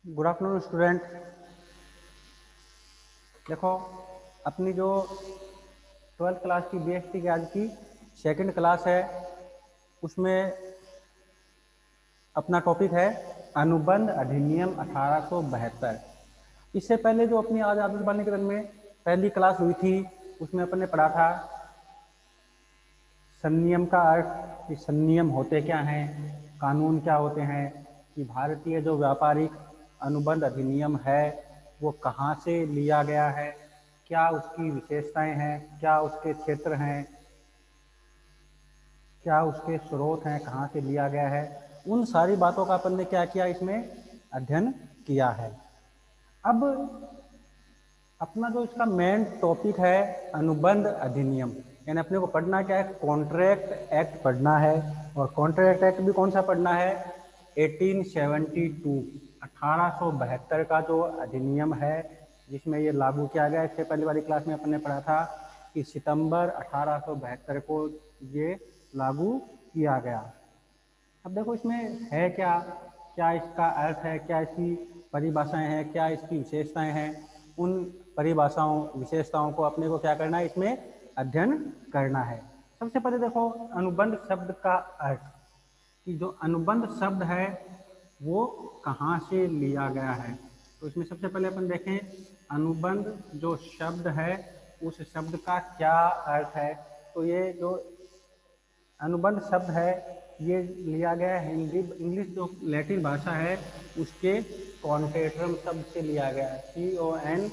Good afternoon student. देखो, अपनी जो 12th क्लास की बीएसटी की आज की सेकंड क्लास है, उसमें अपना टॉपिक है अनुबंध अधिनियम 1872। इससे पहले जो अपनी आज आदर्शवाणी केंद्र में पहली क्लास हुई थी, उसमें अपन ने पढ़ा था संनियम का अर्थ, कि संनियम होते क्या हैं, कानून क्या होते हैं, कि भारतीय जो व्यापारिक अनुबंध अधिनियम है वो कहाँ से लिया गया है, क्या उसकी विशेषताएं हैं, क्या उसके क्षेत्र हैं, क्या उसके स्रोत हैं, कहाँ से लिया गया है। उन सारी बातों का अपन ने क्या किया, इसमें अध्ययन किया है। अब अपना जो इसका मेन टॉपिक है अनुबंध अधिनियम, यानी अपने को पढ़ना क्या है, कॉन्ट्रैक्ट एक्ट पढ़ना है। और कॉन्ट्रैक्ट एक्ट भी कौन सा पढ़ना है, 1872 1872 का जो अधिनियम है, जिसमें ये लागू किया गया। इससे पहले वाली क्लास में अपन ने पढ़ा था कि सितंबर 1872 को ये लागू किया गया। अब देखो इसमें है क्या, क्या इसका अर्थ है, क्या इसकी परिभाषाएं हैं, क्या इसकी विशेषताएं हैं। उन परिभाषाओं विशेषताओं को अपने को क्या करना है, इसमें अध्ययन करना है। सबसे पहले देखो अनुबंध शब्द का अर्थ, कि जो अनुबंध शब्द है वो कहाँ से लिया गया है। तो इसमें सबसे पहले अपन देखें अनुबंध जो शब्द है उस शब्द का क्या अर्थ है। तो ये जो अनुबंध शब्द है ये लिया गया है इंग्लिश जो लैटिन भाषा है उसके कॉन्ट्रेटरम शब्द से लिया गया है। CONTRAUTM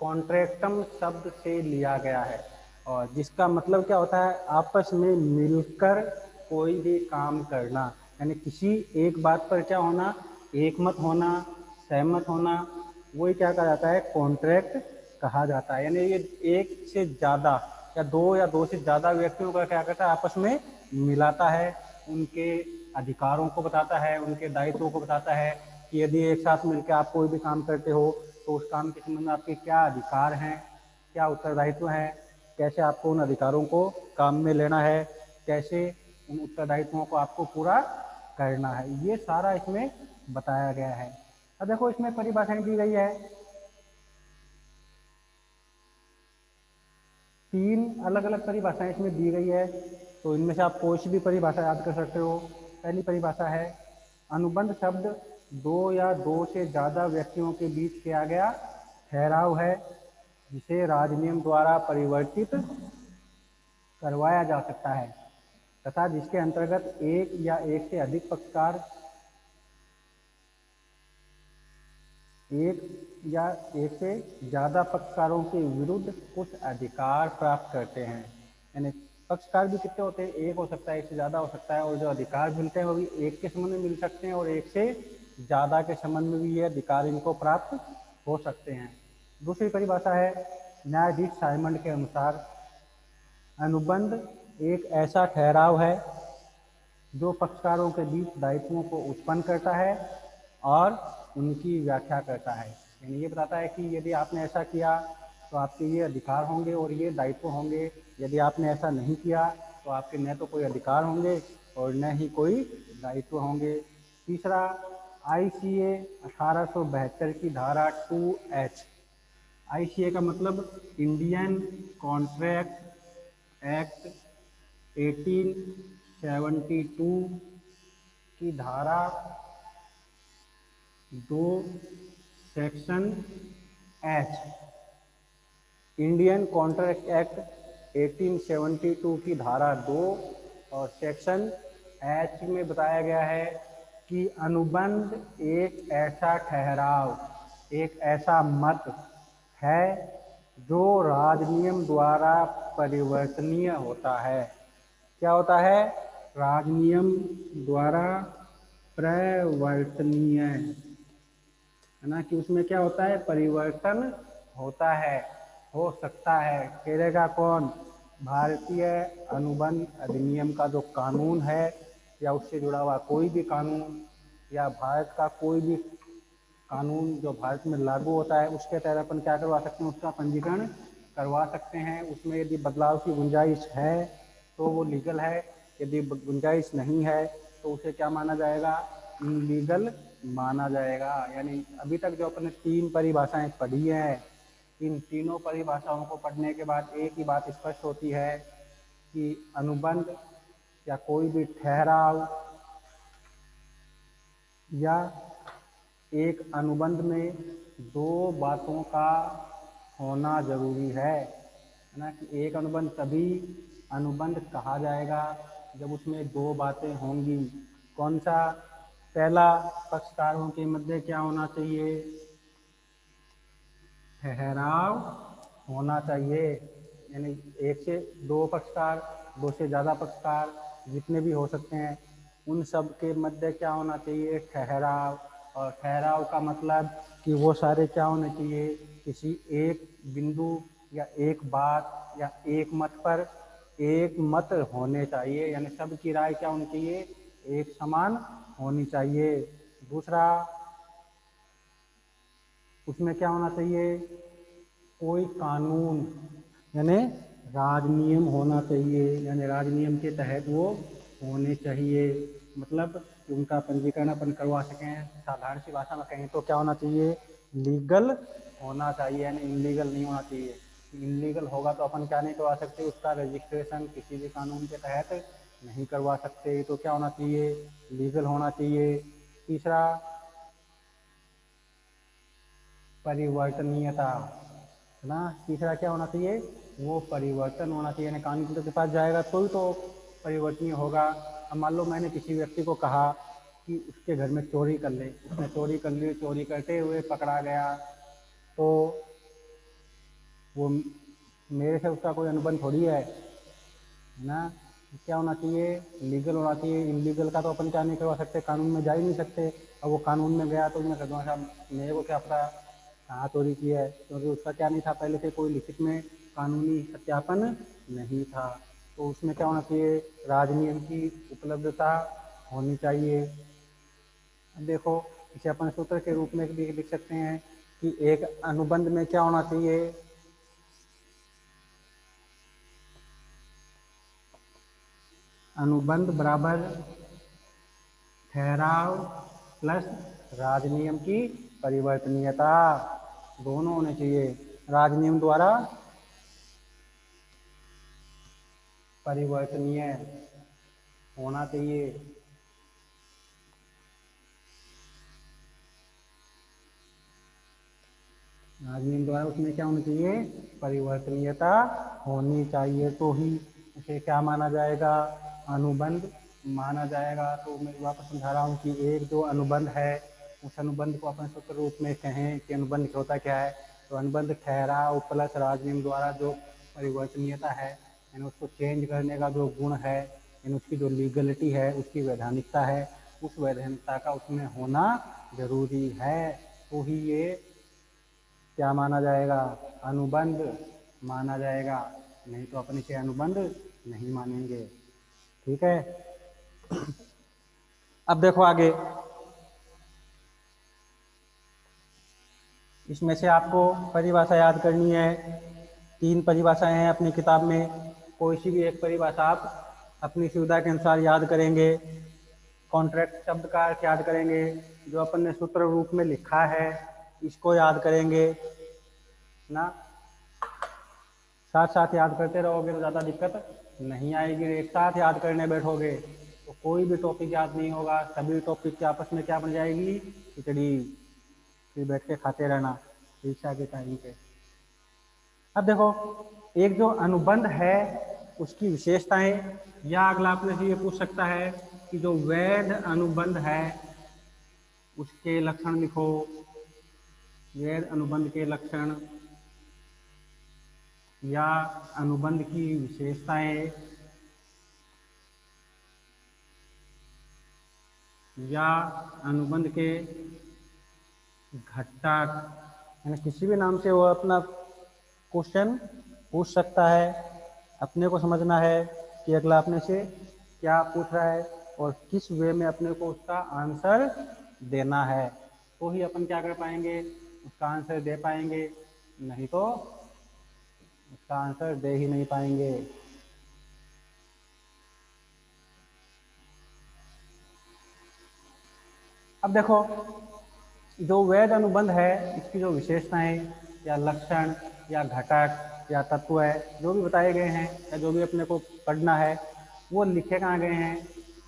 कॉन्ट्रैक्टम शब्द से लिया गया है, और जिसका मतलब क्या होता है, आपस में मिलकर कोई भी काम करना, यानी किसी एक बात पर क्या होना, एकमत होना, सहमत होना, वही क्या कहा जाता है, कॉन्ट्रैक्ट कहा जाता है। यानी ये एक से ज़्यादा या दो से ज़्यादा व्यक्तियों का क्या करता है, आपस में मिलाता है, उनके अधिकारों को बताता है, उनके दायित्वों को बताता है, कि यदि एक साथ मिलकर आप कोई भी काम करते हो तो उस काम के संबंध में आपके क्या अधिकार हैं, क्या उत्तरदायित्व हैं, कैसे आपको उन अधिकारों को काम में लेना है, कैसे उन उत्तरदायित्वों को आपको पूरा करना है, ये सारा इसमें बताया गया है। अब देखो इसमें परिभाषाएं दी गई है, 3 अलग अलग परिभाषाएं इसमें दी गई है। तो इनमें से आप कोई सी भी परिभाषा याद कर सकते हो। पहली परिभाषा है अनुबंध शब्द दो या दो से ज़्यादा व्यक्तियों के बीच किया गया ठहराव है, जिसे राजनियम द्वारा परिवर्तित करवाया जा सकता है, तथा जिसके अंतर्गत एक या एक से अधिक पक्षकार एक या एक से ज़्यादा पक्षकारों के विरुद्ध कुछ अधिकार प्राप्त करते हैं। यानी पक्षकार भी कितने होते हैं, एक हो सकता है, एक से ज़्यादा हो सकता है, और जो अधिकार मिलते हैं वो भी एक के संबंध में मिल सकते हैं और एक से ज़्यादा के संबंध में भी ये अधिकार इनको प्राप्त हो सकते हैं। दूसरी परिभाषा है न्यायाधीश साइमंड के अनुसार अनुबंध एक ऐसा ठहराव है जो पक्षकारों के बीच दायित्वों को उत्पन्न करता है और उनकी व्याख्या करता है। यानी ये बताता है कि यदि आपने ऐसा किया तो आपके ये अधिकार होंगे और ये दायित्व होंगे, यदि आपने ऐसा नहीं किया तो आपके न तो कोई अधिकार होंगे और न ही कोई दायित्व होंगे। तीसरा ICA 1872 की धारा 2H। ICA का मतलब इंडियन कॉन्ट्रैक्ट एक्ट 1872 की धारा 2 section H। Indian contract act 1872 की धारा 2 और सेक्शन H में बताया गया है कि अनुबंध एक ऐसा ठहराव, एक ऐसा मत है जो राजनियम द्वारा परिवर्तनीय होता है। क्या होता है, राजनियम द्वारा परिवर्तनीय, है ना, कि उसमें क्या होता है, परिवर्तन होता है, हो सकता है। करेगा कौन, भारतीय अनुबंध अधिनियम का जो कानून है या उससे जुड़ा हुआ कोई भी कानून, या भारत का कोई भी कानून जो भारत में लागू होता है, उसके तहत अपन क्या करवा सकते हैं, उसका पंजीकरण करवा सकते हैं, उसमें यदि बदलाव की गुंजाइश है तो वो लीगल है, यदि गुंजाइश नहीं है तो उसे क्या माना जाएगा, इनलीगल माना जाएगा। यानी अभी तक जो अपने 3 परिभाषाएं पढ़ी हैं, इन तीनों परिभाषाओं को पढ़ने के बाद एक ही बात स्पष्ट होती है कि अनुबंध या कोई भी ठहराव या एक अनुबंध में 2 बातों का होना जरूरी है ना, कि एक अनुबंध तभी अनुबंध कहा जाएगा जब उसमें 2 बातें होंगी। कौन सा, पहला, पक्षकारों के मध्य क्या होना चाहिए, ठहराव होना चाहिए। यानी 1 से 2 पक्षकार, 2 से ज़्यादा पक्षकार, जितने भी हो सकते हैं, उन सब के मध्य क्या होना चाहिए, ठहराव। और ठहराव का मतलब कि वो सारे क्या होने चाहिए, किसी एक बिंदु या एक बात या एक मत पर एक मत होने चाहिए, यानी सबकी राय क्या होनी चाहिए, एक समान होनी चाहिए। दूसरा, उसमें क्या होना चाहिए, कोई कानून यानी राजनियम होना चाहिए, यानी राजनियम के तहत वो होने चाहिए। मतलब कि उनका पंजीकरण अपन करवा सकें, साधारण सी भाषा में कहें तो क्या होना चाहिए, लीगल होना चाहिए, यानी इनलीगल नहीं होना चाहिए। इनलीगल होगा तो अपन क्या नहीं करवा सकते, उसका रजिस्ट्रेशन किसी भी कानून के तहत नहीं करवा सकते। तो क्या होना चाहिए, लीगल होना चाहिए। तीसरा, परिवर्तनीयता है ना, तीसरा क्या होना चाहिए, वो परिवर्तन होना चाहिए, यानी कानून के पास जाएगा तो ही तो परिवर्तनीय होगा। अब मान लो मैंने किसी व्यक्ति को कहा कि उसके घर में चोरी कर ले, उसने चोरी कर ली, चोरी करते हुए पकड़ा गया, तो वो मेरे से उसका कोई अनुबंध थोड़ी है ना। क्या होना चाहिए, लीगल होना चाहिए। इनलीगल का तो अपन क्या नहीं करवा सकते, कानून में जा ही नहीं सकते। अब वो कानून में गया तो मैं कहूँगा साहब मेरे को क्या पता कहाँ चोरी की है, क्योंकि उसका क्या नहीं था, पहले से कोई लिखित में कानूनी सत्यापन नहीं था। तो उसमें क्या होना चाहिए, राजनियम की उपलब्धता होनी चाहिए। अब देखो, इसे अपन सूत्र के रूप में भी लिख सकते हैं कि एक अनुबंध में क्या होना चाहिए, अनुबंध बराबर ठहराव प्लस राजनियम की परिवर्तनीयता, दोनों होने चाहिए। राजनियम द्वारा परिवर्तनीय होना चाहिए। राजनियम द्वारा उसमें क्या होना चाहिए, परिवर्तनीयता होनी चाहिए, तो ही उसे क्या माना जाएगा, अनुबंध माना जाएगा। तो मैं वापस समझा रहा हूँ कि एक जो अनुबंध है, उस अनुबंध को अपन सूत्र रूप में कहें कि अनुबंध होता क्या है, तो अनुबंध ठहराव प्लस राजनियम द्वारा जो परिवर्तनीयता है, यानी उसको चेंज करने का जो गुण है, यानी उसकी जो लीगलिटी है, उसकी वैधानिकता है, उस वैधानिकता का उसमें होना जरूरी है, तो ही ये क्या माना जाएगा, अनुबंध माना जाएगा। नहीं तो अपन इसे अनुबंध नहीं मानेंगे। ठीक है, अब देखो आगे, इसमें से आपको परिभाषा याद करनी है। 3 परिभाषाएं हैं अपनी किताब में, कोई सी भी एक परिभाषा आप अपनी सुविधा के अनुसार याद करेंगे। कॉन्ट्रैक्ट शब्द का अर्थ याद करेंगे, जो अपन ने सूत्र रूप में लिखा है इसको याद करेंगे ना। साथ साथ याद करते रहोगे तो ज़्यादा दिक्कत नहीं आएगी। एक साथ याद करने बैठोगे तो कोई भी टॉपिक याद नहीं होगा, सभी टॉपिक के आपस में क्या बन जाएगी, खिचड़ी, फिर बैठ के खाते रहना परीक्षा के टाइम पे। अब देखो, एक जो अनुबंध है उसकी विशेषताएं, या अगला आपने से ये पूछ सकता है कि जो वैध अनुबंध है उसके लक्षण लिखो। वैध अनुबंध के लक्षण या अनुबंध की विशेषताएं या अनुबंध के घटक, यानी किसी भी नाम से वो अपना क्वेश्चन पूछ सकता है। अपने को समझना है कि अगला अपने से क्या पूछ रहा है और किस वे में अपने को उसका आंसर देना है, तो ही अपन क्या कर पाएंगे, उसका आंसर दे पाएंगे, नहीं तो इसका आंसर दे ही नहीं पाएंगे। अब देखो, जो वैध अनुबंध है इसकी जो विशेषताएं या लक्षण या घटक या तत्व है जो भी बताए गए हैं या जो भी अपने को पढ़ना है वो लिखे कहाँ गए हैं?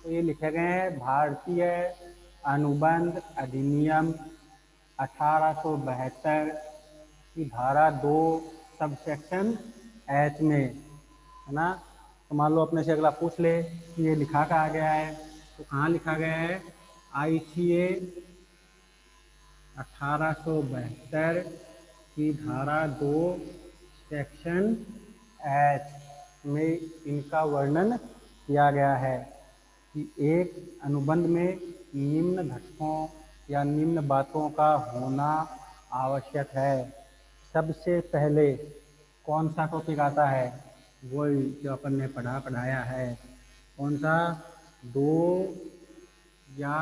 तो ये लिखे गए हैं भारतीय अनुबंध अधिनियम 1872 की धारा 2 सब सेक्शन एच में, है ना। तो मान लो अपने से अगला पूछ ले कि ये लिखा कहाँ गया है, तो कहाँ लिखा गया है? ICA 1872 की धारा 2 सेक्शन एच में इनका वर्णन किया गया है कि एक अनुबंध में निम्न घटकों या निम्न बातों का होना आवश्यक है। सबसे पहले कौन सा टॉपिक आता है? वही जो अपन ने पढ़ाया है। कौन सा? दो या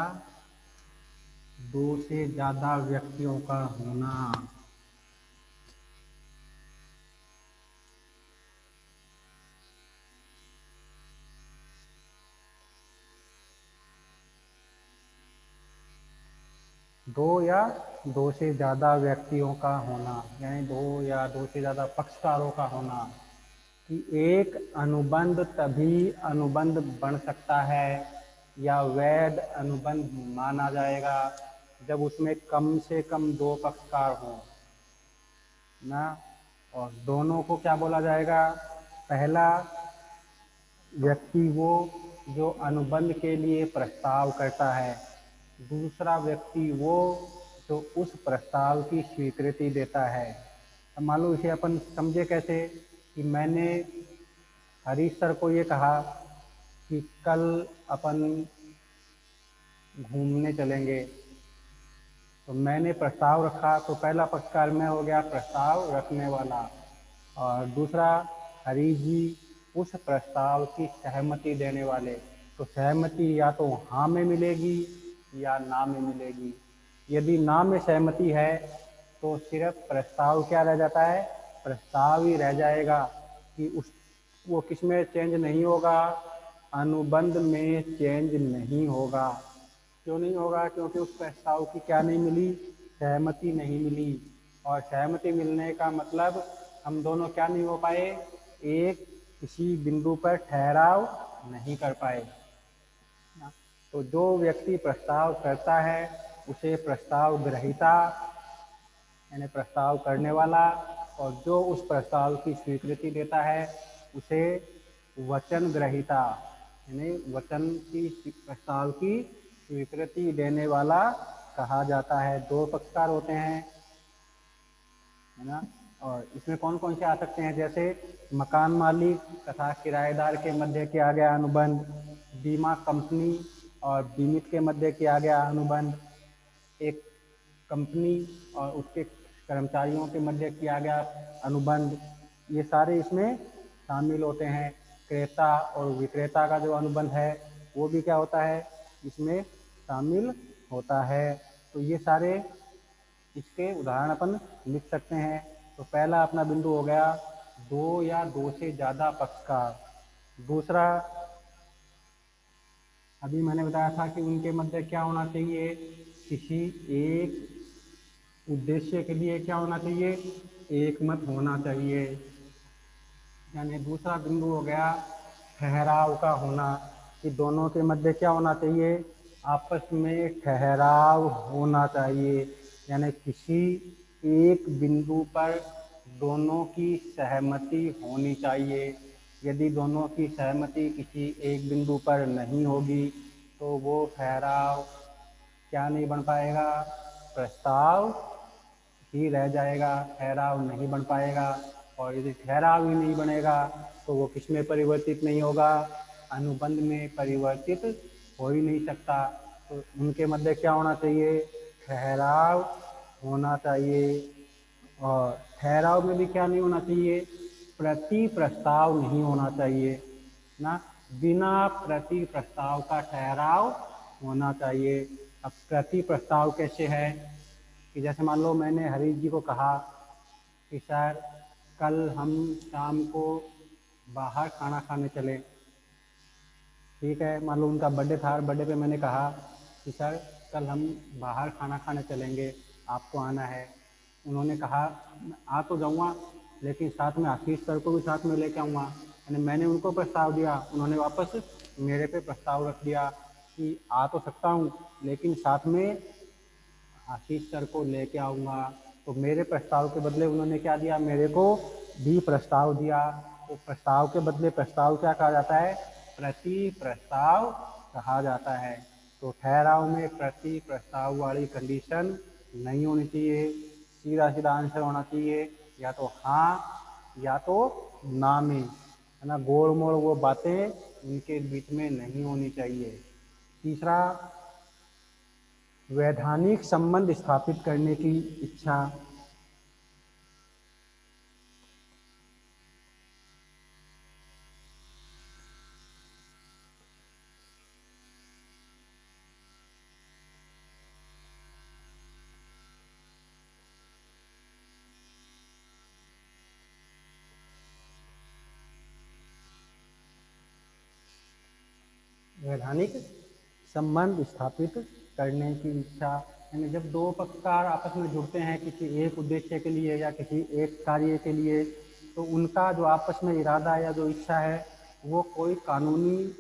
दो से ज़्यादा व्यक्तियों का होना। दो या दो से ज़्यादा व्यक्तियों का होना, यानी दो या दो से ज़्यादा पक्षकारों का होना। कि एक अनुबंध तभी अनुबंध बन सकता है या वैध अनुबंध माना जाएगा जब उसमें कम से कम दो पक्षकार हों ना। और दोनों को क्या बोला जाएगा? पहला व्यक्ति वो जो अनुबंध के लिए प्रस्ताव करता है, दूसरा व्यक्ति वो जो उस प्रस्ताव की स्वीकृति देता है। अब मान लो इसे अपन समझे कैसे कि मैंने हरीश सर को ये कहा कि कल अपन घूमने चलेंगे, तो मैंने प्रस्ताव रखा, तो पहला पक्षकार मैं हो गया प्रस्ताव रखने वाला, और दूसरा हरीश जी उस प्रस्ताव की सहमति देने वाले। तो सहमति या तो हाँ में मिलेगी या ना में मिलेगी। यदि ना में सहमति है तो सिर्फ प्रस्ताव क्या रह जाता है? प्रस्ताव ही रह जाएगा कि उस वो किस में चेंज नहीं होगा? अनुबंध में चेंज नहीं होगा। क्यों नहीं होगा? क्योंकि उस प्रस्ताव की क्या नहीं मिली? सहमति नहीं मिली। और सहमति मिलने का मतलब हम दोनों क्या नहीं हो पाए? एक किसी बिंदु पर ठहराव नहीं कर पाए। तो जो व्यक्ति प्रस्ताव करता है उसे प्रस्ताव ग्रहीता यानी प्रस्ताव करने वाला, और जो उस प्रस्ताव की स्वीकृति देता है उसे वचन ग्रहीता यानी वचन की प्रस्ताव की स्वीकृति देने वाला कहा जाता है। दो पक्षकार होते हैं, है ना। और इसमें कौन कौन से आ सकते हैं? जैसे मकान मालिक तथा किराएदार के मध्य किया गया अनुबंध, बीमा कंपनी और बीमित के मध्य किया गया अनुबंध, एक कंपनी और उसके कर्मचारियों के मध्य किया गया अनुबंध, ये सारे इसमें शामिल होते हैं। क्रेता और विक्रेता का जो अनुबंध है वो भी क्या होता है? इसमें शामिल होता है। तो ये सारे इसके उदाहरण अपन लिख सकते हैं। तो पहला अपना बिंदु हो गया दो या दो से ज़्यादा पक्षकार। दूसरा अभी मैंने बताया था कि उनके मध्य क्या होना चाहिए? किसी एक उद्देश्य के लिए क्या होना चाहिए? एक मत होना चाहिए। यानी दूसरा बिंदु हो गया ठहराव का होना, कि दोनों के मध्य क्या होना चाहिए? आपस में ठहराव होना चाहिए। यानी किसी एक बिंदु पर दोनों की सहमति होनी चाहिए। यदि दोनों की सहमति किसी एक बिंदु पर नहीं होगी तो वो ठहराव क्या नहीं बन पाएगा? प्रस्ताव ही रह जाएगा, ठहराव नहीं बन पाएगा। और यदि ठहराव ही नहीं बनेगा तो वो किस में परिवर्तित नहीं होगा? अनुबंध में परिवर्तित हो ही नहीं सकता। तो उनके मध्य क्या होना चाहिए? ठहराव होना चाहिए। और ठहराव में भी क्या नहीं होना चाहिए? प्रति प्रस्ताव नहीं होना चाहिए ना। बिना प्रति प्रस्ताव का ठहराव होना चाहिए। अब प्रति प्रस्ताव कैसे है? कि जैसे मान लो मैंने हरीश जी को कहा कि सर कल हम शाम को बाहर खाना खाने चलें। ठीक है, मान लो उनका बर्थडे था, बर्थडे पे मैंने कहा कि सर कल हम बाहर खाना खाने चलेंगे, आपको आना है। उन्होंने कहा आ तो जाऊँगा, लेकिन साथ में आशीष सर को भी साथ में लेके आऊँगा। यानी मैंने उनको प्रस्ताव दिया, उन्होंने वापस मेरे पे प्रस्ताव रख दिया कि आ तो सकता हूँ, लेकिन साथ में आशीष सर को लेके आऊँगा। तो मेरे प्रस्ताव के बदले उन्होंने क्या दिया, मेरे को भी प्रस्ताव दिया। तो प्रस्ताव के बदले प्रस्ताव क्या कहा जाता है, प्रति प्रस्ताव कहा जाता है। तो ठहराव में प्रति प्रस्ताव वाली कंडीशन नहीं होनी चाहिए, सीधा सीधा आंसर होना चाहिए या तो हाँ या तो ना में, है ना। गोड़ मोड़ वो बातें इनके बीच में नहीं होनी चाहिए। तीसरा, वैधानिक संबंध स्थापित करने की इच्छा। वैधानिक संबंध स्थापित करने की इच्छा, यानी जब दो पक्षकार आपस में जुड़ते हैं किसी एक उद्देश्य के लिए या किसी एक कार्य के लिए, तो उनका जो आपस में इरादा या जो इच्छा है वो कोई कानूनी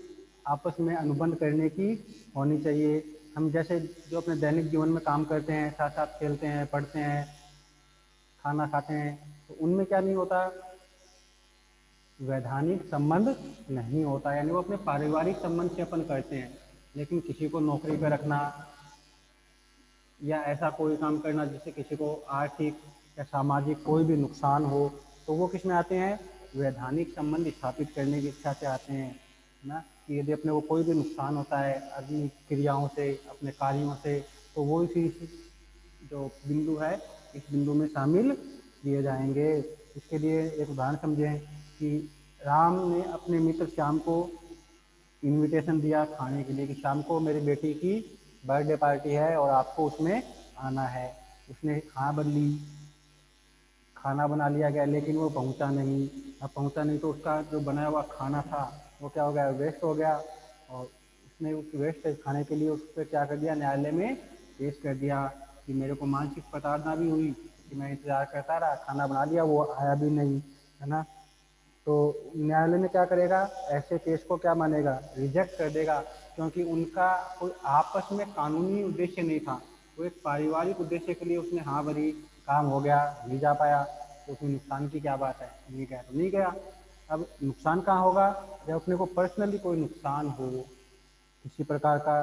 आपस में अनुबंध करने की होनी चाहिए। हम जैसे जो अपने दैनिक जीवन में काम करते हैं, साथ साथ खेलते हैं, पढ़ते हैं, खाना खाते हैं, तो उनमें क्या नहीं होता, वैधानिक संबंध नहीं होता। यानी वो अपने पारिवारिक संबंध से अपन करते हैं, लेकिन किसी को नौकरी पर रखना या ऐसा कोई काम करना जिससे किसी को आर्थिक या सामाजिक कोई भी नुकसान हो, तो वो किस में आते हैं, वैधानिक संबंध स्थापित करने की इच्छा से आते हैं ना। कि यदि अपने को कोई भी नुकसान होता है अपनी क्रियाओं से, अपने कार्यों से, तो वो इसी जो बिंदु है इस बिंदु में शामिल किए जाएंगे। इसके लिए एक उदाहरण समझें कि राम ने अपने मित्र श्याम को इनविटेशन दिया खाने के लिए कि शाम को मेरी बेटी की बर्थडे पार्टी है और आपको उसमें आना है। उसने हाँ बदली, खाना बना लिया गया, लेकिन वो पहुंचा नहीं। अब पहुंचा नहीं तो उसका जो बनाया हुआ खाना था वो क्या हो गया, वेस्ट हो गया। और उसने उस वेस्ट खाने के लिए उस पर क्या कर दिया, न्यायालय में पेश कर दिया कि मेरे को मानसिक प्रताड़ना भी हुई कि मैं इंतजार करता रहा, खाना बना लिया, वो आया भी नहीं, है ना। तो न्यायालय में क्या करेगा, ऐसे केस को क्या मानेगा, रिजेक्ट कर देगा, क्योंकि उनका कोई आपस में कानूनी उद्देश्य नहीं था। वो एक पारिवारिक उद्देश्य के लिए उसने हाँ भरी, काम हो गया, नहीं जा पाया, तो उसमें नुकसान की क्या बात है, नहीं गया तो नहीं गया। अब नुकसान कहाँ होगा, जब अपने को पर्सनली कोई नुकसान हो, किसी प्रकार का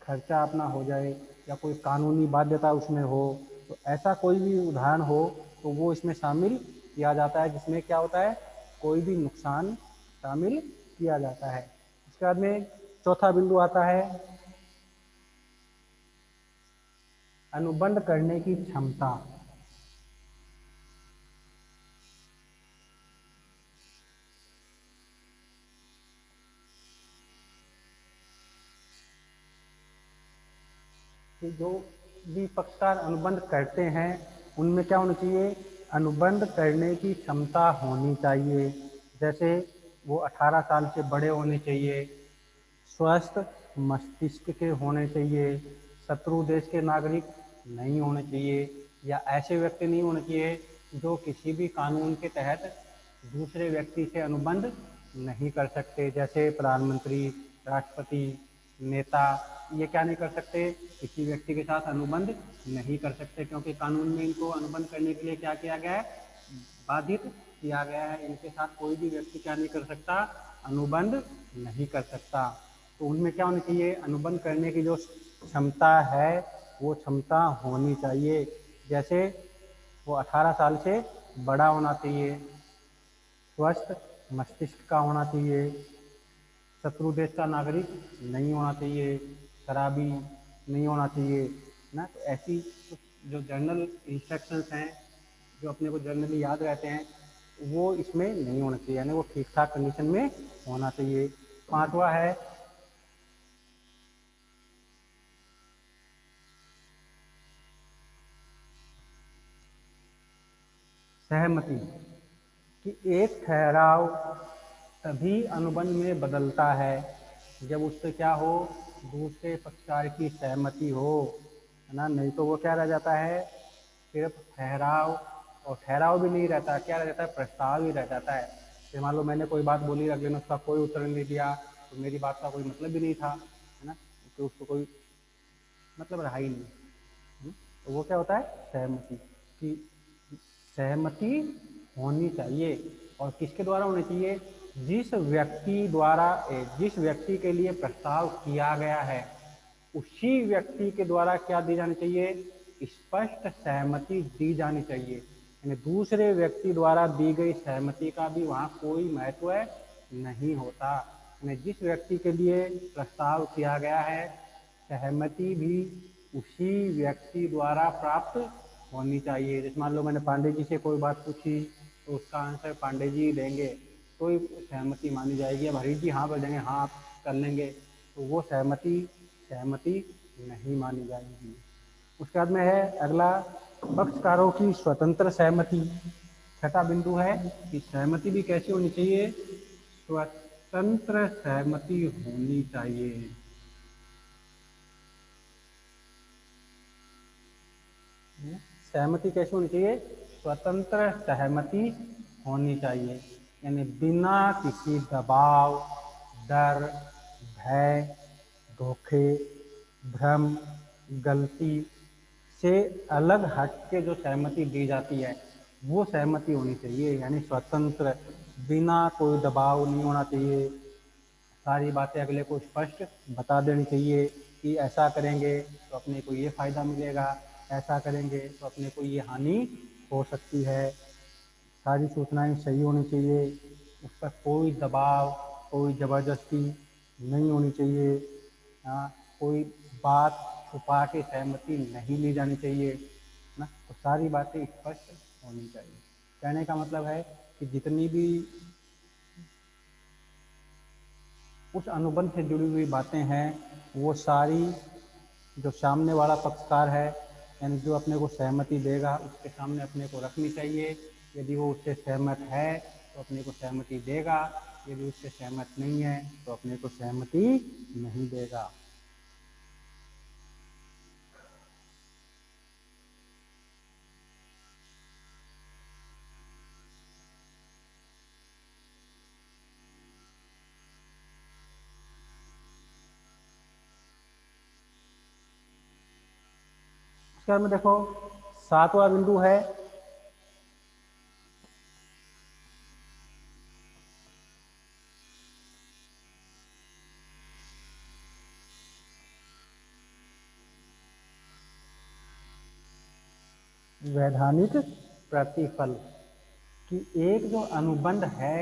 खर्चा अपना हो जाए या कोई कानूनी बाध्यता उसमें हो, तो ऐसा कोई भी उदाहरण हो तो वो इसमें शामिल किया जाता है, जिसमें क्या होता है, कोई भी नुकसान शामिल किया जाता है। इसके बाद में चौथा बिंदु आता है अनुबंध करने की क्षमता। कि जो भी पक्षकार अनुबंध करते हैं उनमें क्या होना चाहिए, अनुबंध करने की क्षमता होनी चाहिए। जैसे वो 18 साल से बड़े होने चाहिए, स्वस्थ मस्तिष्क के होने चाहिए, शत्रु देश के नागरिक नहीं होने चाहिए, या ऐसे व्यक्ति नहीं होने चाहिए जो किसी भी कानून के तहत दूसरे व्यक्ति से अनुबंध नहीं कर सकते। जैसे प्रधानमंत्री, राष्ट्रपति, नेता, ये क्या नहीं कर सकते, किसी व्यक्ति के साथ अनुबंध नहीं कर सकते, क्योंकि कानून में इनको अनुबंध करने के लिए क्या किया गया है, बाधित किया गया है। इनके साथ कोई भी व्यक्ति क्या नहीं कर सकता, अनुबंध नहीं कर सकता। तो उनमें क्या होनी चाहिए, अनुबंध करने की जो क्षमता है वो क्षमता होनी चाहिए। जैसे वो 18 साल से बड़ा होना चाहिए, स्वस्थ मस्तिष्क का होना चाहिए, शत्रु देश का नागरिक नहीं होना चाहिए, शराबी नहीं होना चाहिए ना। तो ऐसी जो जनरल इंस्ट्रक्शंस हैं जो अपने को जनरली याद रहते हैं वो इसमें नहीं होना चाहिए, यानी वो ठीक ठाक कंडीशन में होना चाहिए। पांचवा है सहमति। कि एक ठहराव तभी अनुबंध में बदलता है जब उससे क्या हो, दूसरे पक्षकार की सहमति हो, है ना। नहीं तो वो क्या रह जाता है, सिर्फ ठहराव, और ठहराव भी नहीं रहता, क्या रह जाता है, प्रस्ताव ही रह जाता है। फिर मान लो मैंने कोई बात बोली, अगले ने उसका कोई उत्तर नहीं दिया, तो मेरी बात का कोई मतलब भी नहीं था, है ना, तो उसको कोई मतलब रहा ही नहीं। तो वो क्या होता है, सहमति की सहमति होनी चाहिए। और किसके द्वारा होनी चाहिए, जिस व्यक्ति के लिए प्रस्ताव किया गया है उसी व्यक्ति के द्वारा क्या दी जानी चाहिए, स्पष्ट सहमति दी जानी चाहिए। यानी दूसरे व्यक्ति द्वारा दी गई सहमति का भी वहां कोई महत्व नहीं होता। यानी जिस व्यक्ति के लिए प्रस्ताव किया गया है, सहमति भी उसी व्यक्ति द्वारा प्राप्त होनी चाहिए। जैसे मान लो मैंने पांडे जी से कोई बात पूछी, तो उसका आंसर पांडे जी देंगे तो ही सहमति मानी जाएगी। अब हरीश जी हाँ कर देंगे, हाँ आप कर लेंगे, तो वो सहमति सहमति नहीं मानी जाएगी। उसके बाद में है अगला, पक्षकारों की स्वतंत्र सहमति। छठा बिंदु है कि सहमति भी कैसी होनी चाहिए, स्वतंत्र सहमति होनी चाहिए। सहमति कैसी होनी चाहिए, स्वतंत्र सहमति होनी चाहिए। यानी बिना किसी दबाव, डर, भय, धोखे, भ्रम, गलती से अलग हट के जो सहमति दी जाती है वो सहमति होनी चाहिए। यानी स्वतंत्र, बिना कोई दबाव नहीं होना चाहिए, सारी बातें अगले को स्पष्ट बता देनी चाहिए कि ऐसा करेंगे तो अपने को ये फायदा मिलेगा, ऐसा करेंगे तो अपने को ये हानि हो सकती है। सारी सूचनाएं सही होनी चाहिए, उस पर कोई दबाव, कोई ज़बरदस्ती नहीं होनी चाहिए। हाँ, कोई बात छुपा के सहमति नहीं ली जानी चाहिए ना, तो सारी बातें स्पष्ट होनी चाहिए। कहने का मतलब है कि जितनी भी उस अनुबंध से जुड़ी हुई बातें हैं वो सारी जो सामने वाला पक्षकार है, यानी जो अपने को सहमति देगा, उसके सामने अपने को रखनी चाहिए। यदि वो उससे सहमत है तो अपने को सहमति देगा, यदि उससे सहमत नहीं है तो अपने को सहमति नहीं देगा। उसके बाद में देखो, सातवां बिंदु है वैधानिक प्रतिफल। कि एक जो अनुबंध है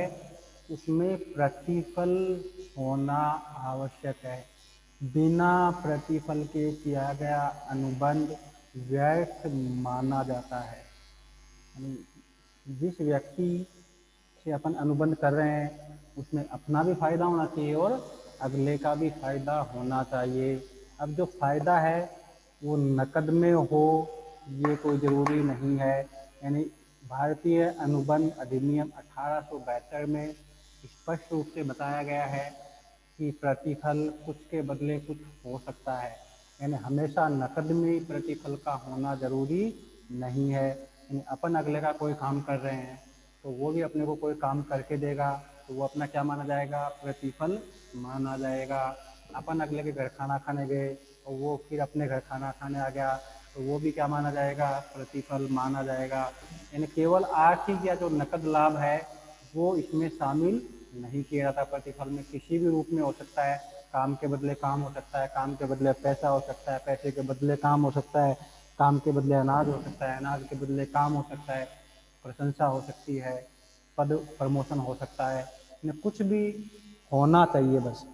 उसमें प्रतिफल होना आवश्यक है। बिना प्रतिफल के किया गया अनुबंध व्यर्थ माना जाता है। जिस व्यक्ति से अपन अनुबंध कर रहे हैं उसमें अपना भी फायदा होना चाहिए और अगले का भी फायदा होना चाहिए। अब जो फायदा है वो नकद में हो ये कोई ज़रूरी नहीं है। यानी भारतीय अनुबंध अधिनियम 1872 में स्पष्ट रूप से बताया गया है कि प्रतिफल कुछ के बदले कुछ हो सकता है। यानी हमेशा नकद में प्रतिफल का होना जरूरी नहीं है। यानी अपन अगले का कोई काम कर रहे हैं तो वो भी अपने को कोई काम करके देगा, तो वो अपना क्या माना जाएगा, प्रतिफल माना जाएगा। अपन अगले के घर खाना खाने गए और वो फिर अपने घर खाना खाने आ गया तो वो भी क्या माना जाएगा, प्रतिफल माना जाएगा। यानी केवल आर्थिक या जो नकद लाभ है वो इसमें शामिल नहीं किया जाता। प्रतिफल में किसी भी रूप में हो सकता है, काम के बदले काम हो सकता है, काम के बदले पैसा हो सकता है, पैसे के बदले काम हो सकता है, काम के बदले अनाज हो सकता है, अनाज के बदले काम हो सकता है, प्रशंसा हो सकती है, पद प्रमोशन हो सकता है। कुछ भी होना चाहिए बस,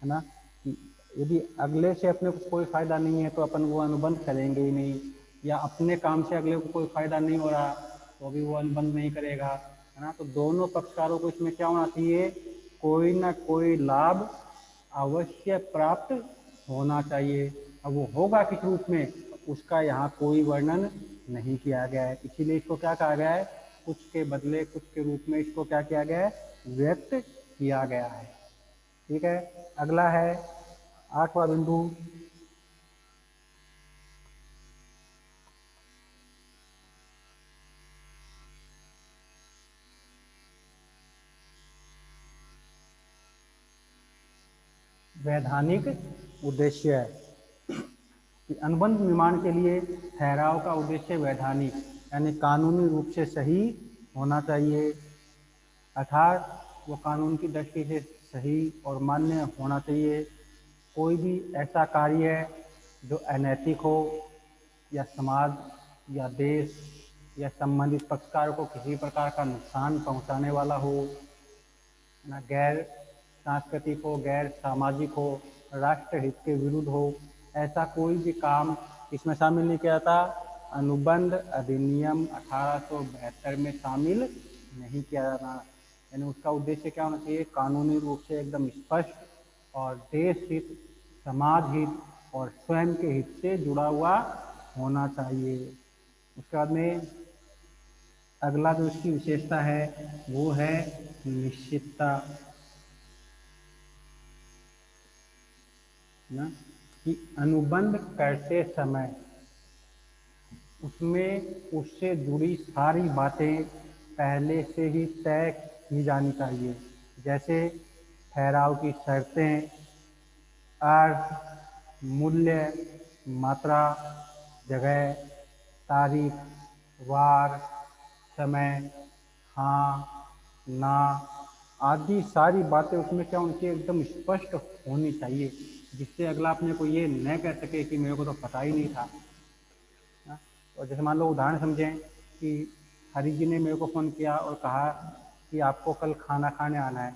है ना। कि यदि अगले से अपने को कोई फायदा नहीं है तो अपन वो अनुबंध करेंगे ही नहीं, या अपने काम से अगले को कोई फायदा नहीं हो रहा तो भी वो अनुबंध नहीं करेगा, है ना। तो दोनों पक्षकारों को इसमें क्या होना चाहिए, कोई ना कोई लाभ अवश्य प्राप्त होना चाहिए। अब वो होगा किस रूप में उसका यहाँ कोई वर्णन नहीं किया गया है, इसीलिए इसको क्या कहा गया है, कुछ के बदले कुछ के रूप में इसको क्या किया गया है, व्यक्त किया गया है। ठीक है, अगला है 8वां बिंदु, वैधानिक उद्देश्य कि अनुबंध निर्माण के लिए ठहराव का उद्देश्य वैधानिक यानी कानूनी रूप से सही होना चाहिए, अर्थात वो कानून की दृष्टि से सही और मान्य होना चाहिए। कोई भी ऐसा कार्य जो अनैतिक हो या समाज या देश या संबंधित पक्षकार को किसी प्रकार का नुकसान पहुंचाने वाला हो, ना गैर सांस्कृतिक हो, गैर सामाजिक हो, राष्ट्र हित के विरुद्ध हो, ऐसा कोई भी काम इसमें शामिल नहीं किया था। अनुबंध अधिनियम 1872 में शामिल नहीं किया जाना, यानी उसका उद्देश्य क्या होना चाहिए, कानूनी रूप से एकदम स्पष्ट और देश हित, समाज हित और स्वयं के हित से जुड़ा हुआ होना चाहिए। उसके बाद में अगला जो इसकी विशेषता है वो है निश्चितता, ना कि अनुबंध करते समय उसमें उससे जुड़ी सारी बातें पहले से ही तय की जानी चाहिए, जैसे ठहराव की शर्तें, अर्थ, मूल्य, मात्रा, जगह, तारीख, वार, समय, हाँ, ना आदि सारी बातें उसमें क्या होनी चाहिए, एकदम स्पष्ट होनी चाहिए, जिससे अगला अपने को ये न कह सके कि मेरे को तो पता ही नहीं था। और जैसे मान लो उदाहरण समझें कि हरी जी ने मेरे को फ़ोन किया और कहा कि आपको कल खाना खाने आना है,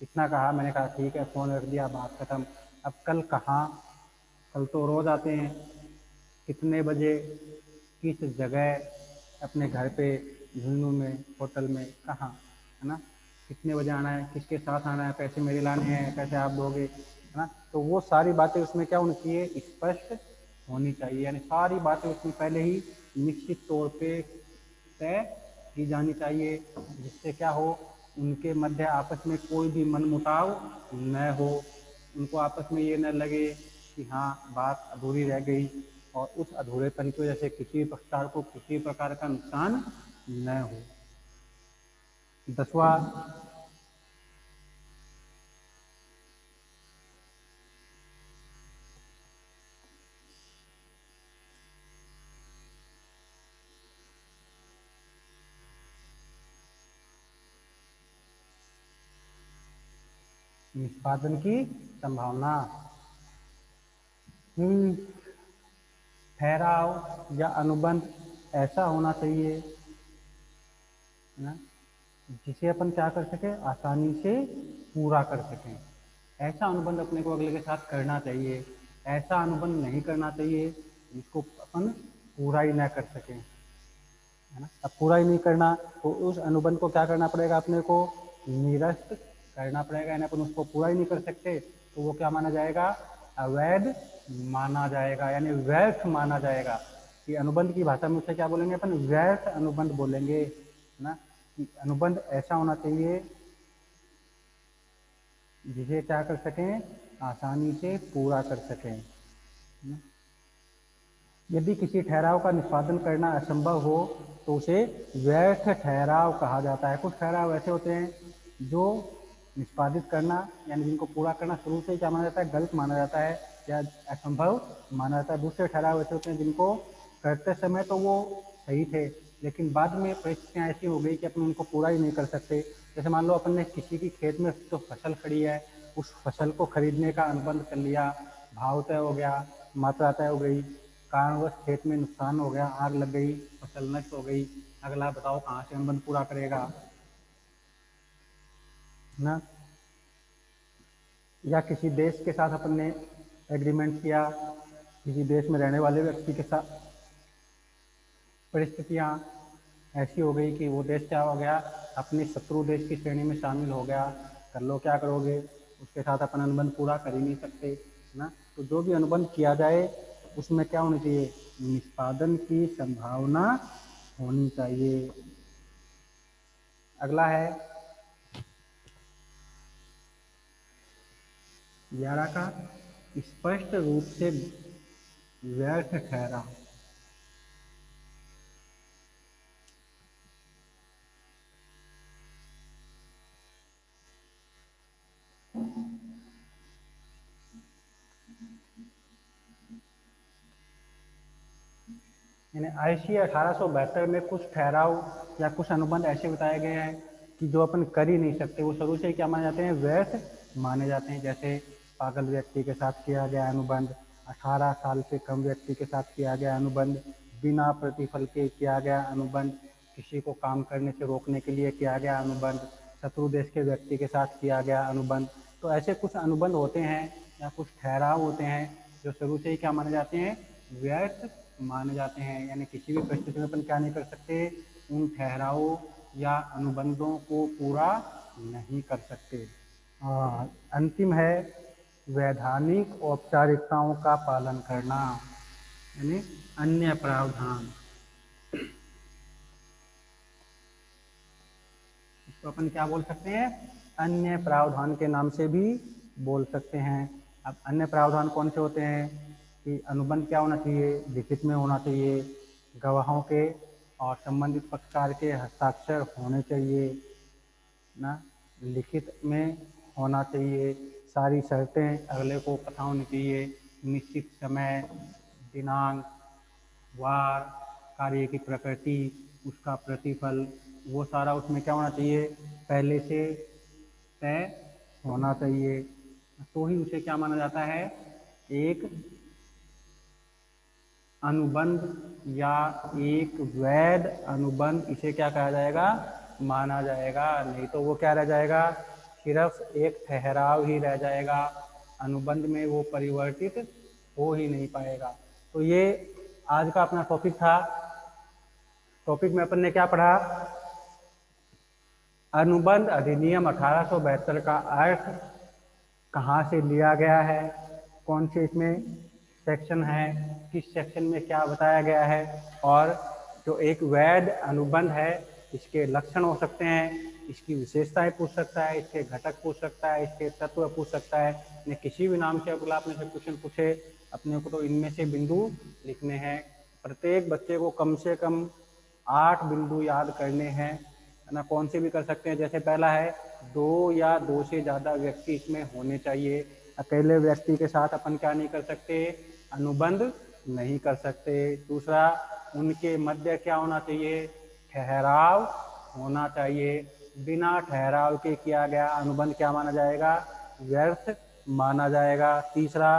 इतना कहा, मैंने कहा ठीक है, फ़ोन रख दिया, बात ख़त्म। अब कल कहाँ, कल तो रोज़ आते हैं, कितने बजे, किस जगह, अपने घर पे, झुंझुनू में, होटल में, कहाँ, है ना, कितने बजे आना है, किसके साथ आना है, पैसे मेरे लाने हैं, पैसे आप दोगे, है ना। तो वो सारी बातें उसमें क्या होनी चाहिए, स्पष्ट होनी चाहिए, यानी सारी बातें उसमें पहले ही निश्चित तौर पे तय की जानी चाहिए, जिससे क्या हो, उनके मध्य आपस में कोई भी मनमुटाव न हो, उनको आपस में ये न लगे कि हाँ बात अधूरी रह गई, और उस अधूरेपन की वजह से किसी पक्षकार को किसी प्रकार का नुकसान न हो। 10वां निष्पादन की संभावना, ठहराव या अनुबंध ऐसा होना चाहिए, है ना, जिसे अपन क्या कर सके, आसानी से पूरा कर सकें। ऐसा अनुबंध अपने को अगले के साथ करना चाहिए, ऐसा अनुबंध नहीं करना चाहिए जिसको अपन पूरा ही ना कर सकें, है ना। अब पूरा ही नहीं करना तो उस अनुबंध को क्या करना पड़ेगा, अपने को निरस्त करना पड़ेगा, यानी अपन उसको पूरा ही नहीं कर सकते तो वो क्या माना जाएगा, अवैध माना जाएगा, यानी व्यर्थ माना जाएगा। कि अनुबंध की भाषा में उसे क्या बोलेंगे, अपन व्यर्थ अनुबंध बोलेंगे, है ना। कि अनुबंध ऐसा होना चाहिए जिसे क्या कर सकें, आसानी से पूरा कर सकें। यदि किसी ठहराव का निष्पादन करना असंभव हो तो उसे व्यर्थ ठहराव कहा जाता है। कुछ ठहराव ऐसे होते हैं जो निष्पादित करना यानी जिनको पूरा करना शुरू से क्या माना जाता है, गलत माना जाता है या असंभव माना जाता है। दूसरे ठहराव ऐसे होते हैं जिनको करते समय तो वो सही थे, लेकिन बाद में परिस्थितियाँ ऐसी हो गई कि अपन उनको पूरा ही नहीं कर सकते। जैसे मान लो अपन ने किसी की खेत में जो फसल खड़ी है, उस फसल को खरीदने का अनुबंध कर लिया, भाव तय हो गया, मात्रा तय हो गई, कारणवश खेत में नुकसान हो गया, आग लग गई, फसल नष्ट हो गई, अगला बताओ कहाँ से अनुबंध पूरा करेगा, ना। या किसी देश के साथ अपन ने एग्रीमेंट किया, किसी देश में रहने वाले व्यक्ति के साथ परिस्थितियाँ ऐसी हो गई कि वो देश क्या हो गया, अपने शत्रु देश की श्रेणी में शामिल हो गया, कर लो क्या करोगे, उसके साथ अपन अनुबंध पूरा कर ही नहीं सकते, ना। तो जो भी अनुबंध किया जाए उसमें क्या होनी चाहिए, निष्पादन की संभावना होनी चाहिए। अगला है 11 का, स्पष्ट रूप से व्यर्थ ठहरा। यानी IC 1872 में कुछ ठहराव या कुछ अनुबंध ऐसे बताए गए हैं कि जो अपन कर ही नहीं सकते, वो शुरू से ही क्या माने जाते हैं, व्यर्थ माने जाते हैं। जैसे पागल व्यक्ति के साथ किया गया अनुबंध, 18 साल से कम व्यक्ति के साथ किया गया अनुबंध, बिना प्रतिफल के किया गया अनुबंध, किसी को काम करने से रोकने के लिए किया गया अनुबंध, शत्रु देश के व्यक्ति के साथ किया गया अनुबंध। तो ऐसे कुछ अनुबंध होते हैं या कुछ ठहराव होते हैं जो शुरू से ही क्या माने जाते हैं, व्यर्थ माने जाते हैं। यानी किसी भी परिस्थिति में अपन क्या नहीं कर सकते, उन ठहरावों या अनुबंधों को पूरा नहीं कर सकते। अंतिम है वैधानिक औपचारिकताओं का पालन करना, यानी अन्य प्रावधान। इसको अपन क्या बोल सकते हैं, अन्य प्रावधान के नाम से भी बोल सकते हैं। अब अन्य प्रावधान कौन से होते हैं कि अनुबंध क्या होना चाहिए, लिखित में होना चाहिए, गवाहों के और संबंधित पक्षकार के हस्ताक्षर होने चाहिए ना, लिखित में होना चाहिए, सारी शर्तें अगले को पता होनी चाहिए, निश्चित समय, दिनांक, वार, कार्य की प्रकृति, उसका प्रतिफल, वो सारा उसमें क्या होना चाहिए, पहले से तय होना चाहिए। तो ही उसे क्या माना जाता है, एक अनुबंध या एक वैध अनुबंध, इसे क्या कहा जाएगा, माना जाएगा। नहीं तो वो क्या रह जाएगा, सिर्फ एक ठहराव ही रह जाएगा, अनुबंध में वो परिवर्तित हो ही नहीं पाएगा। तो ये आज का अपना टॉपिक था। टॉपिक में अपन ने क्या पढ़ा, अनुबंध अधिनियम 1872 का अर्थ कहाँ से लिया गया है, कौन से इसमें सेक्शन है, किस सेक्शन में क्या बताया गया है, और जो एक वैध अनुबंध है इसके लक्षण हो सकते हैं, इसकी विशेषताएं पूछ सकता है, इसके घटक पूछ सकता है, इसके तत्व पूछ सकता है। ने किसी भी नाम से अगर आपने से क्वेश्चन पूछे, अपने को तो इनमें से बिंदु लिखने हैं। प्रत्येक बच्चे को कम से कम 8 बिंदु याद करने हैं, है ना। कौन से भी कर सकते हैं, जैसे पहला है 2 या 2 से ज़्यादा व्यक्ति इसमें होने चाहिए। अकेले व्यक्ति के साथ अपन क्या नहीं कर सकते, अनुबंध नहीं कर सकते। दूसरा, उनके मध्य क्या होना चाहिए, ठहराव होना चाहिए। बिना ठहराव के किया गया अनुबंध क्या माना जाएगा, व्यर्थ माना जाएगा। तीसरा,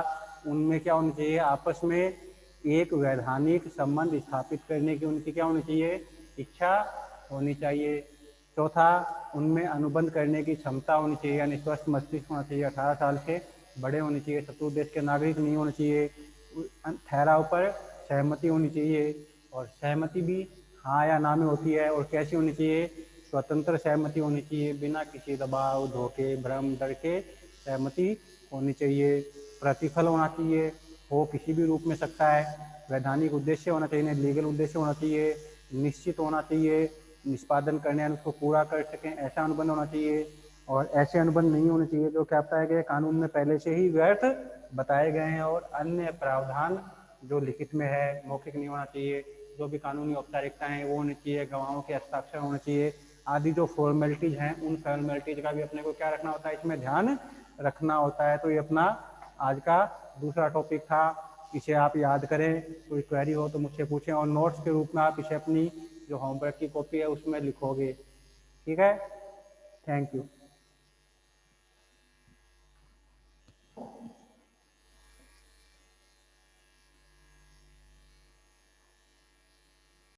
उनमें क्या होना चाहिए, आपस में एक वैधानिक संबंध स्थापित करने की उनकी क्या होनी चाहिए, इच्छा होनी चाहिए। चौथा, उनमें अनुबंध करने की क्षमता होनी चाहिए, यानी स्वस्थ मस्तिष्क होना चाहिए, 18 साल से बड़े होने चाहिए, शत्रु देश के नागरिक नहीं होने चाहिए। ठहराव पर सहमति होनी चाहिए, और सहमति भी हाँ या ना में होती है, और कैसी होनी चाहिए, स्वतंत्र सहमति होनी चाहिए, बिना किसी दबाव, धोखे, भ्रम, डर के सहमति होनी चाहिए। प्रतिफल होना चाहिए, हो किसी भी रूप में सकता है। वैधानिक उद्देश्य होना चाहिए, लीगल उद्देश्य होना चाहिए। निश्चित होना चाहिए, निष्पादन करने यानी उसको पूरा कर सकें, ऐसा अनुबंध होना चाहिए। और ऐसे अनुबंध नहीं होने चाहिए जो क्या बताया गया कानून में पहले से ही व्यर्थ बताए गए हैं। और अन्य प्रावधान जो लिखित में है, मौखिक नहीं होना चाहिए। जो भी कानूनी औपचारिकता है वो होनी चाहिए, गवाहों के हस्ताक्षर होने चाहिए, आदि जो फॉर्मेलिटीज हैं उन फॉर्मेलिटीज का भी अपने को क्या रखना होता है, इसमें ध्यान रखना होता है। तो ये अपना आज का दूसरा टॉपिक था, इसे आप याद करें। कोई क्वेरी हो तो मुझसे पूछें, और नोट्स के रूप में आप इसे अपनी जो होमवर्क की कॉपी है उसमें लिखोगे। ठीक है, थैंक यू।